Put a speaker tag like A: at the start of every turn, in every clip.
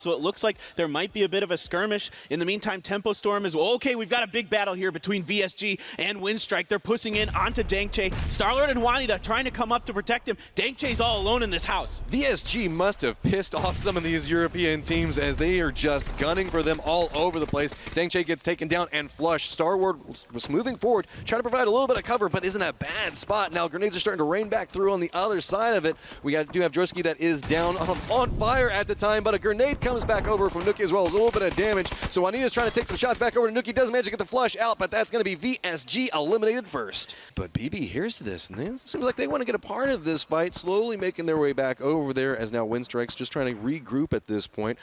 A: so it looks like there might be a bit of a skirmish. In the meantime, Tempo Storm is, okay, we've got a big battle here between VSG and Windstrike. They're pushing in onto Dangche. Starlord and Juanita trying to come up to protect him. Dangche's all alone in this house.
B: VSG must have pissed off some of these European teams as they are just gunning for them all over the place. Dangche gets taken down and flushed. Starlord was moving forward, trying to provide a little bit of cover, but isn't a bad spot. Now grenades are starting to rain back through on the other side of it. We do have Drosky that is down on fire at the time, but a grenade comes back over from Nuki as well. A little bit of damage. So Juanita's trying to take some shots back over to Nuki. Doesn't manage to get the flush out, but that's going to be VSG eliminated first. But BB hears this, and it seems like they want to get a part of this fight, slowly making their way back over there as now Windstrike's just trying to regroup at this point.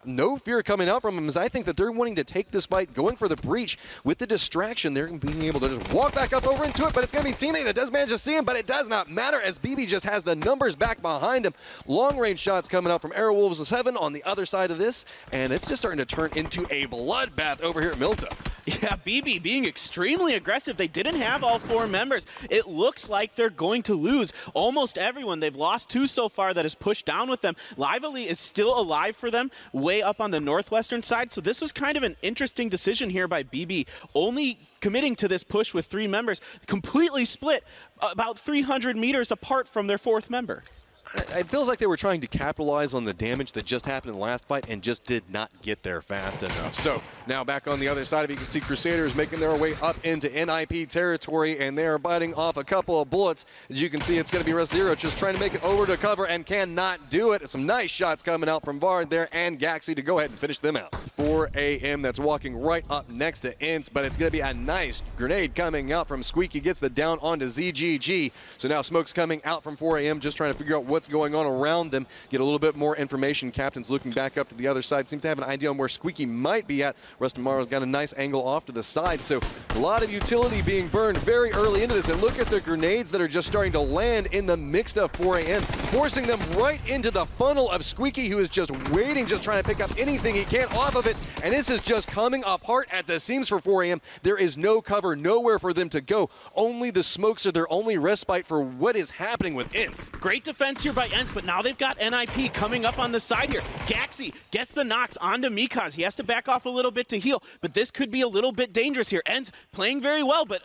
B: No fear coming out from them, as I think that they're wanting to take this fight, going for the breach. With the distraction, they're being able to just walk back up over into it, but it's going to be teammate that does manage to see him, but it does not matter as BB just has the numbers back behind him. Long-range shots coming out from Airwolves 7 on the other side of this, and it's just starting to turn into a bloodbath over here at Melta.
A: Yeah, BB being extremely aggressive. They didn't have all 4 members. It looks like they're going to lose almost everyone. They've lost 2 so far that has pushed down with them. Lively is still alive for them, way up on the northwestern side, so this was kind of an interesting decision here by BB, only committing to this push with 3 members, completely split about 300 meters apart from their 4th member.
B: It feels like they were trying to capitalize on the damage that just happened in the last fight and just did not get there fast enough. So now back on the other side of it, you can see Crusaders making their way up into NIP territory, and they are biting off a couple of bullets. As you can see, it's going to be Zero just trying to make it over to cover and cannot do it. Some nice shots coming out from Vard there and Gaxi to go ahead and finish them out. 4 AM that's walking right up next to Ince, but it's going to be a nice grenade coming out from Squeaky. Gets the down onto ZGG. So now smoke's coming out from 4 AM, just trying to figure out what's going on around them, get a little bit more information. Captain's looking back up to the other side, seems to have an idea on where Squeaky might be at. Rustamara's got a nice angle off to the side, so a lot of utility being burned very early into this, and look at the grenades that are just starting to land in the mixed up 4 AM, forcing them right into the funnel of Squeaky, who is just waiting, just trying to pick up anything he can off of it, and this is just coming apart at the seams for 4 AM. There is no cover, nowhere for them to go. Only the smokes are their only respite for what is happening with Ince.
A: Great defense here by Ince, but now they've got NIP coming up on the side here. Gaxi gets the knocks onto Mikaz. He has to back off a little bit to heal, but this could be a little bit dangerous here. Ince playing very well, but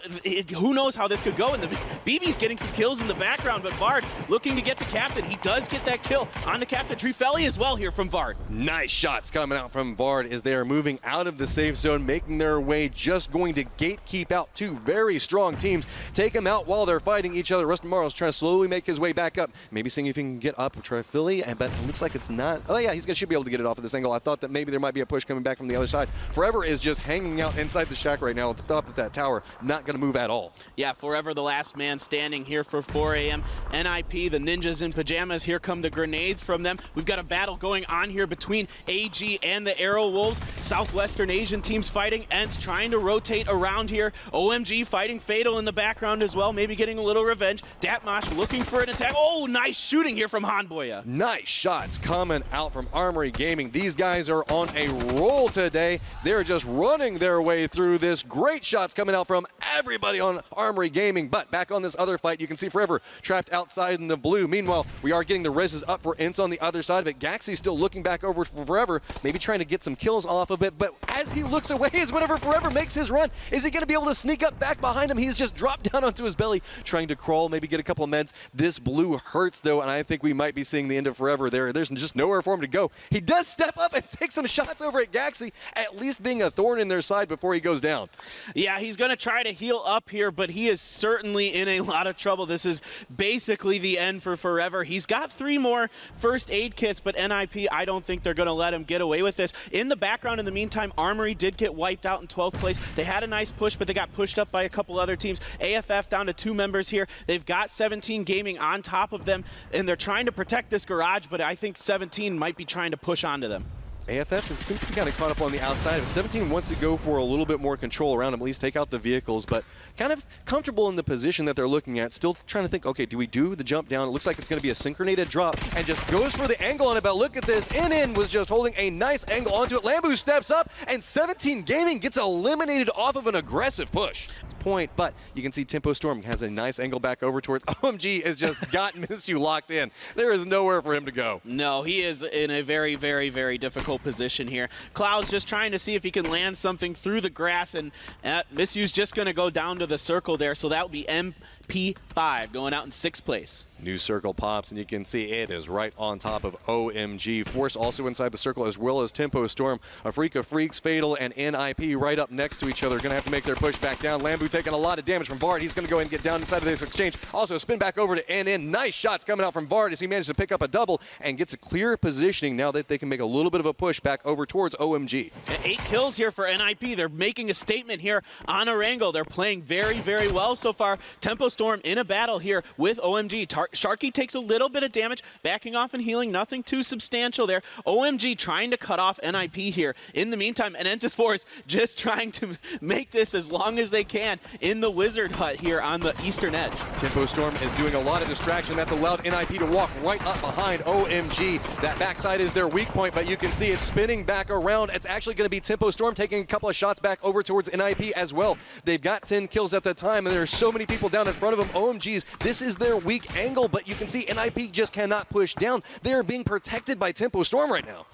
A: who knows how this could go. And the BB's getting some kills in the background, but Vard looking to get to Captain. He does get that kill on the Captain. Trifeli as well here from Vard.
B: Nice shots coming out from Vard as they are moving out of the safe zone, making their way, just going to gatekeep out 2 very strong teams, take them out while they're fighting each other. Rustamara's trying to slowly make his way back up, maybe seeing if he can get up with Trifeli, but it looks like it's not. Oh yeah, should be able to get it off of this angle. I thought that maybe there might be a push coming back from the other side. Forever is just hanging out inside the shack right now at the top of that tower, not going to move at all.
A: Yeah, Forever the last man standing here for 4 AM. NIP, the ninjas in pajamas, here come the grenades from them. We've got a battle going on here between AG and the Arrow Wolves. Southwestern Asian teams fighting. Ents trying to rotate around here. OMG fighting Fatal in the background as well, maybe getting a little revenge. Datmash looking for an attack. Oh, nice shooting here from Hanboya.
B: Nice shots coming out from Armory Gaming. These guys are on a roll today. They're just running their way through this. Great shots coming out from everybody on Armory Gaming. But back on this other fight, you can see Forever trapped outside in the blue. Meanwhile, we are getting the reses up for Ince on the other side of it. Gaxi still looking back over for Forever, maybe trying to get some kills off of it. But as he looks away, as whenever Forever makes his run, is he going to be able to sneak up back behind him? He's just dropped down onto his belly, trying to crawl, maybe get a couple of meds. This blue hurts, though, and I think we might be seeing the end of Forever there. There's just nowhere for him to go. He does step up and take some shots over at Gaxi, at least being a thorn in their side before he goes down.
A: Yeah, he's going to try to heal up here, but he is certainly in a lot of trouble. This is basically the end for Forever. He's got 3 more first aid kits, but NIP, I don't think they're going to let him get away with this. In the background, in the meantime, Armory did get wiped out in 12th place. They had a nice push, but they got pushed up by a couple other teams. AFF down to 2 members here. They've got 17 Gaming on top of them, and they're trying to protect this garage, but I think 17 might be trying to push onto them.
B: AFF seems to be kind of caught up on the outside. 17 wants to go for a little bit more control around him, at least take out the vehicles, but kind of comfortable in the position that they're looking at. Still trying to think, okay, do we do the jump down? It looks like it's going to be a synchronated drop and just goes for the angle on it. But look at this. NN was just holding a nice angle onto it. Lambu steps up, and 17 Gaming gets eliminated off of an aggressive push. point, but you can see Tempo Storm has a nice angle back over towards OMG has just got Misyu locked in. There is nowhere for him to go.
A: No, he is in a very, very, very difficult position here. Cloud's just trying to see if he can land something through the grass, and Misyu's just going to go down to the circle there, so that would be MP5 going out in 6th place.
B: New circle pops, and you can see it is right on top of OMG. Force also inside the circle, as well as Tempo Storm. A Freak of Freaks, Fatal, and NIP right up next to each other. Going to have to make their push back down. Lambu taking a lot of damage from Bard. He's going to go ahead and get down inside of this exchange. Also, spin back over to NN. Nice shots coming out from Bard as he manages to pick up a double and gets a clear positioning now that they can make a little bit of a push back over towards OMG.
A: 8 kills here for NIP. They're making a statement here on Erangel. They're playing very, very well so far. Tempo Storm in a battle here with OMG. Sharky takes a little bit of damage, backing off and healing. Nothing too substantial there. OMG trying to cut off NIP here. In the meantime, Enentus Force just trying to make this as long as they can in the Wizard Hut here on the eastern edge.
B: Tempo Storm is doing a lot of distraction. That's allowed NIP to walk right up behind OMG. That backside is their weak point, but you can see it spinning back around. It's actually going to be Tempo Storm taking a couple of shots back over towards NIP as well. They've got 10 kills at the time, and there are so many people down in front of them. OMG's, this is their weak angle, but you can see NIP just cannot push down. They're being protected by Tempo Storm right now.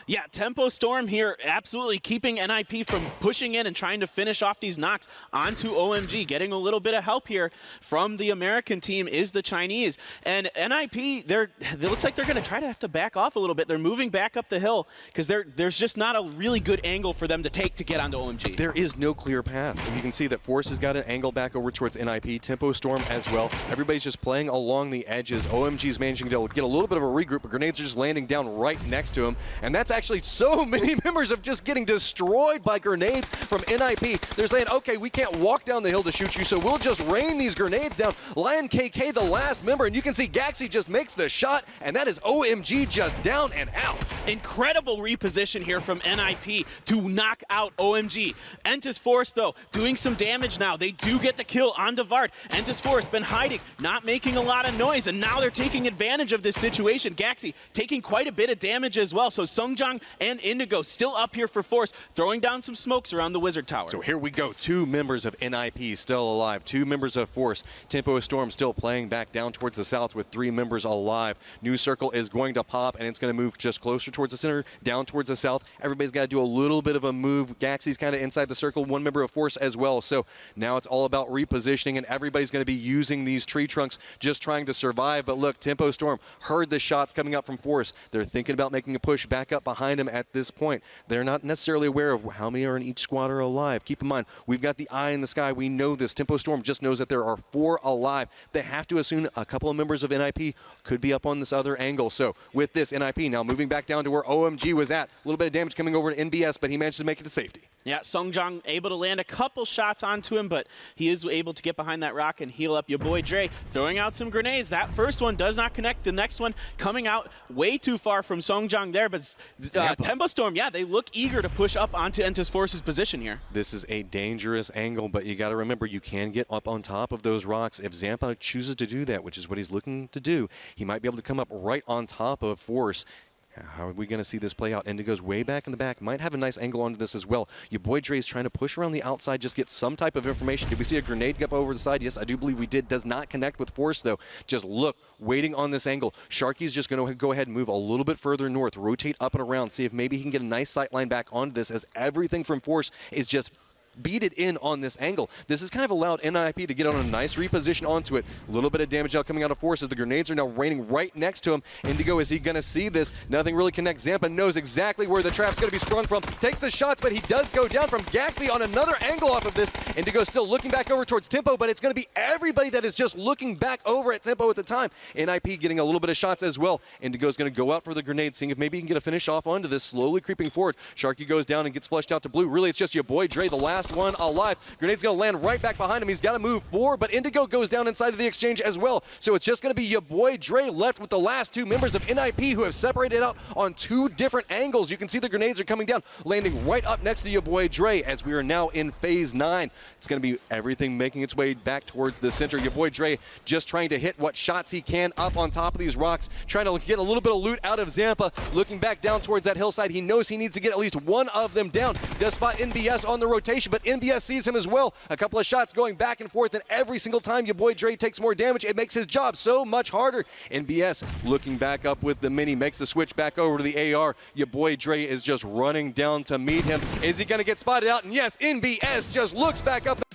A: Yeah, Tempo Storm here absolutely keeping NIP from pushing in and trying to finish off these knocks onto OMG. Getting a little bit of help here from the American team is the Chinese. And NIP, it looks like they're going to try to have to back off a little bit. They're moving back up the hill because there's just not a really good angle for them to take to get onto OMG.
B: There is no clear path. And you can see that Force has got an angle back over towards NIP, Tempo Storm as well. Everybody's just playing along the edges. OMG's managing to get a little bit of a regroup, but grenades are just landing down right next to him. And that's actually so many members of just getting destroyed by grenades from NIP. They're saying, okay, we can't walk down the hill to shoot you, so we'll just rain these grenades down. Lion KK, the last member, and you can see Gaxi just makes the shot, and that is OMG just down and out.
A: Incredible reposition here from NIP to knock out OMG. Entus Force, though, doing some damage now. They do get the kill on Devard. Entus Force been hiding, not making a lot of noise, and now they're taking advantage of this situation. Gaxi taking quite a bit of damage as well, so Sungjang and Indigo still up here for Force, throwing down some smokes around the Wizard Tower.
B: So here we go. 2 members of NIP still alive. 2 members of Force. Tempo Storm still playing back down towards the south with 3 members alive. New circle is going to pop, and it's going to move just closer towards the center, down towards the south. Everybody's got to do a little bit of a move. Gaxi's kind of inside the circle, 1 member of Force as well. So now it's all about repositioning, and everybody's going to be using these tree trunks, just trying to survive. But look, Tempo Storm heard the shots coming up from Force. They're thinking about making a push back up behind him at this point. They're not necessarily aware of how many are in each squad are alive. Keep in mind, we've got the eye in the sky. We know this. Tempo Storm just knows that there are 4 alive. They have to assume a couple of members of NIP could be up on this other angle. So with this, NIP now moving back down to where OMG was at. A little bit of damage coming over to NBS, but he managed to make it to safety.
A: Yeah, Sungjang able to land a couple shots onto him, but he is able to get behind that rock and heal up your boy Dre, throwing out some grenades. That first one does not connect. The next one coming out way too far from Sungjang there, but Tempo Storm, yeah, they look eager to push up onto Entus Force's position here.
B: This is a dangerous angle, but you got to remember you can get up on top of those rocks. If Zampa chooses to do that, which is what he's looking to do, he might be able to come up right on top of Force. How are we going to see this play out? Indigo's way back in the back. Might have a nice angle onto this as well. Your boy Dre's trying to push around the outside, just get some type of information. Did we see a grenade up over the side? Yes, I do believe we did. Does not connect with Force, though. Just look, waiting on this angle. Sharky's just going to go ahead and move a little bit further north, rotate up and around, see if maybe he can get a nice sight line back onto this, as everything from Force is just beat it in on this angle. This has kind of allowed NIP to get on a nice reposition onto it. A little bit of damage out coming out of Force as the grenades are now raining right next to him. Indigo, is he going to see this? Nothing really connects. Zampa knows exactly where the trap's going to be sprung from. Takes the shots, but he does go down from Gaxi on another angle off of this. Indigo still looking back over towards Tempo, but it's going to be everybody that is just looking back over at Tempo at the time. NIP getting a little bit of shots as well. Indigo's going to go out for the grenade, seeing if maybe he can get a finish off onto this, slowly creeping forward. Sharky goes down and gets flushed out to blue. Really, it's just your boy Dre, the last one alive. Grenade's going to land right back behind him. He's got to move forward, but Indigo goes down inside of the exchange as well. So it's just going to be your boy Dre left with the last 2 members of NIP who have separated out on 2 different angles. You can see the grenades are coming down, landing right up next to your boy Dre as we are now in phase 9. It's going to be everything making its way back towards the center. Your boy Dre just trying to hit what shots he can up on top of these rocks, trying to get a little bit of loot out of Zampa, looking back down towards that hillside. He knows he needs to get at least one of them down. Does spot NBS on the rotation, but but NBS sees him as well. A couple of shots going back and forth, and every single time your boy Dre takes more damage, it makes his job so much harder. NBS looking back up with the mini, makes the switch back over to the AR. Your boy Dre is just running down to meet him. Is he going to get spotted out? And yes, NBS just looks back up.